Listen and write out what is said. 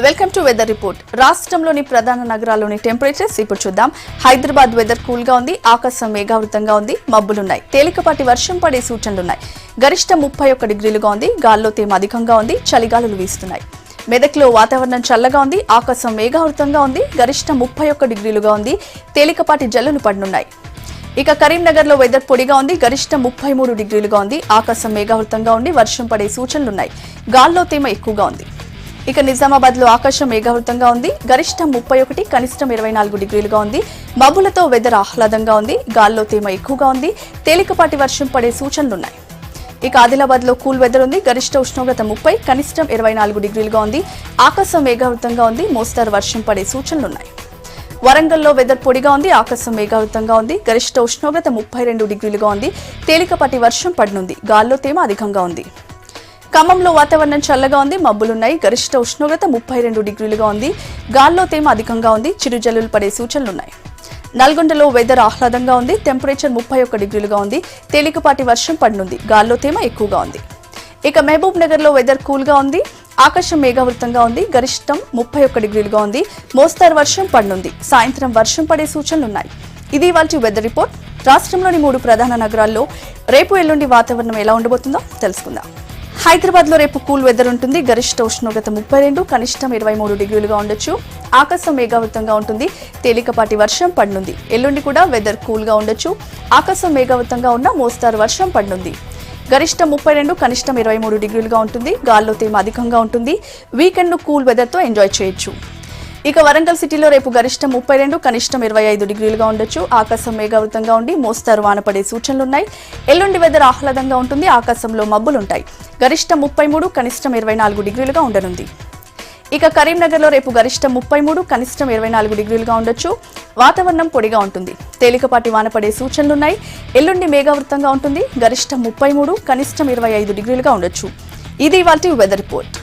Welcome to weather report. రాష్ట్రంలోని ప్రధాన నగరాల్లోని temperatures ఇప్పుడు చూద్దాం. హైదరాబాద్ వెదర్ కూల్ గా ఉంది, ఆకాశం మేఘావృతంగా ఉంది, మబ్బులున్నాయి, తేలికపాటి వర్షం పడే సూచనలున్నాయి. గరిష్ట 31 డిగ్రీలుగా ఉంది, గాల్లో తేమ అధికంగా ఉంది, చలిగాలులు వీస్తున్నాయి. మెదక్లో వాతావరణం చల్లగా ఉంది, ఆకాశం మేఘావృతంగా ఉంది, గరిష్ట 31 డిగ్రీలుగా ఉంది, తేలికపాటి జల్లులు పడనున్నాయి. ఇక కరీంనగర్లో వెదర్ పొడిగా ఉంది, గరిష్ట 33 డిగ్రీలుగా ఉంది, ఆకాశం మేఘావృతంగా ఉండి వర్షం పడే సూచనలున్నాయి. గాల్లో తేమ ఎక్కువగా ఉంది. ఇక నిజామాబాద్ లో ఆకాశం మేఘావృతంగా ఉంది, గరిష్టం 31, కనిష్టం 24 డిగ్రీలుగా ఉంది, మబ్బులతో వెదర్ ఆహ్లాదంగా ఉంది, గాల్లో తేమ ఎక్కువగా ఉంది, తేలికపాటి వర్షం పడే సూచనలున్నాయి. ఇక ఆదిలాబాద్ లో కూల్ వెదర్ ఉంది, గరిష్ట ఉష్ణోగ్రత 30, కనిష్టం 24 డిగ్రీలుగా ఉంది, ఆకాశం మేఘావృతంగా ఉంది, మోస్తారు వర్షం పడే సూచనలున్నాయి. వరంగల్లో వెదర్ పొడిగా ఉంది, ఆకాశం మేఘావృతంగా ఉంది, గరిష్ట ఉష్ణోగ్రత 32 డిగ్రీలుగా ఉంది, తేలికపాటి వర్షం పడనుంది, గాల్లో తేమ అధికంగా ఉంది. ఖమ్మంలో వాతావరణం చల్లగా ఉంది, మబ్బులున్నాయి, గరిష్ట ఉష్ణోగ్రత 32 డిగ్రీలుగా ఉంది, గాల్లో తేమ అధికంగా ఉంది, చిరుజల్లులు పడే సూచనలున్నాయి. నల్గొండలో వెదర్ ఆహ్లాదంగా ఉంది, టెంపరేచర్ 31 డిగ్రీలుగా ఉంది, తేలికపాటి వర్షం పడనుంది, గాల్లో తేమ ఎక్కువగా ఉంది. ఇక మహబూబ్ నగర్ లో వెదర్ కూల్ గా ఉంది, ఆకాశం మేఘావృతంగా ఉంది, గరిష్టం 31 డిగ్రీలుగా ఉంది, మోస్తారు వర్షం పడనుంది, సాయంత్రం వర్షం పడే సూచనలున్నాయి. ఇది ఇవాల్టి వెదర్ రిపోర్ట్. రాష్ట్రంలోని 3 ప్రధాన నగరాల్లో రేపు ఎల్లుండి వాతావరణం ఎలా ఉండబోతుందో తెలుసుకుందాం. హైదరాబాద్ లో రేపు కూల్ వెదర్ ఉంటుంది, గరిష్ట ఉష్ణోగ్రత 32, కనిష్టం 23 డిగ్రీలుగా ఉండొచ్చు, ఆకాశం మేఘావృతంగా ఉంటుంది, తేలికపాటి వర్షం పడనుంది. ఎల్లుండి కూడా వెదర్ కూల్ గా ఉండొచ్చు, ఆకాశం మేఘావృతంగా ఉన్న మోస్తారు వర్షం పడనుంది. గరిష్టం 32, కనిష్టం 23 డిగ్రీలుగా ఉంటుంది, గాల్లో తేమ అధికంగా ఉంటుంది. వీకెండ్ ను కూల్ వెదర్ తో ఎంజాయ్ చేయొచ్చు. ఇక వరంగల్ సిటీలో రేపు గరిష్టం 32, కనిష్టం 25 డిగ్రీలుగా ఉండొచ్చు, ఆకాశం మేఘావృతంగా ఉండి మోస్తారు వాన పడే సూచనలున్నాయి. ఎల్లుండి వెదర్ ఆహ్లాదంగా ఉంటుంది, ఆకాశంలో మబ్బులుంటాయి, గరిష్టం 33, కనిష్టం 24 డిగ్రీలుగా ఉండనుంది. ఇక కరీంనగర్లో రేపు గరిష్టం 33, కనిష్టం 24 డిగ్రీలుగా ఉండొచ్చు, వాతావరణం పొడిగా ఉంటుంది, తేలికపాటి వాన పడే సూచనలున్నాయి. ఎల్లుండి మేఘావృతంగా ఉంటుంది, గరిష్టం 33, కనిష్టం 25 డిగ్రీలుగా ఉండొచ్చు. ఇది ఇవాల్టి వెదర్ రిపోర్ట్.